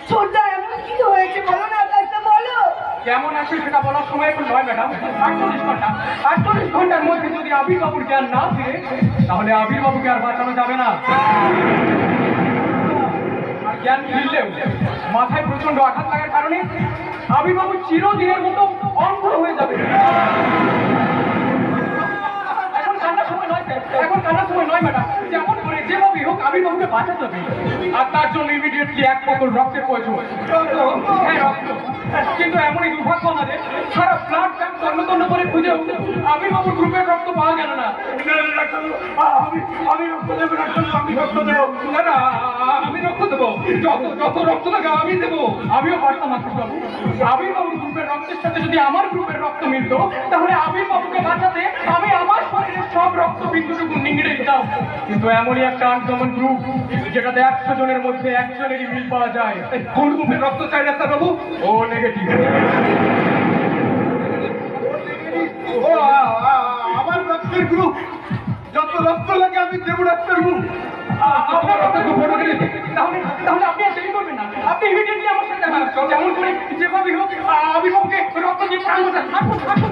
ছোটদা এমন কি হয়েছে বলো না, কাজটা বলো। কেমন আছে সেটা বলার সময় এখন নয় ম্যাডাম। 48 ঘন্টার মধ্যে যদি আবির বাবুর জ্ঞান না ফিরে, তাহলে আবির বাবুকে আর বাঁচানো যাবে না। আর জ্ঞান ফিরলেও মাথায় প্রচন্ড আঘাত লাগার কারণে আবির বাবু চিরদিনের মতো অন্ধ হয়ে যাবে। এখন কান্নার সময় নয় স্যার, এখন কান্নার সময় নয় ম্যাডাম। যেমন করে যেভাবেই হোক আবির বাবুকে বাঁচাতে হবে। আর তার জন্য ইমিডিয়েটলি 1 বোতল রক্তের প্রয়োজন। হ্যাঁ, রক্ত। কিন্তু এমনই দুর্ভাগ্য আমাদের, সারা ব্লাড ব্যাংক তন্ন করে খুঁজে আবির বাবুর গ্রুপের রক্ত পাওয়া গেল না। আমি রক্ত দেবো, আমি রক্ত দেবো। না না, আমি রক্ত দেবো। যত রক্ত লাগে আমি দেবো। আমিও পারতাম আশিস বাবু। আবির বাবুর গ্রুপের রক্তের সাথে যদি আমার গ্রুপের রক্ত মিলত, তাহলে আবির বাবুকে বাঁচাতে আমি আমার শরীরের সব রক্ত বিন্দুটুকু নিংড়ে দিতাম। কিন্তু এমনই একটা আনকমন গ্রুপ, যেটাতে 100 জনের মধ্যে একজনেরই মিল পাওয়া যায়। কোন গ্রুপের রক্ত চাই ডাক্তার বাবু? ও নেগেটিভ। আমার রক্তের গ্রুপ, যত রক্ত লাগে আমি দেবো ডাক্তার বাবু। আপনার রক্তের গ্রুপ ও নেগেটিভ। তাহলে আপনি আর দেরি করবেন না, আপনি ইমিডিয়েটলি আমার সাথে যেমন করে যেভাবেই হোক আবির বাবুকে রক্ত দিয়ে প্রাণ বাঁচান। আসুন আসুন।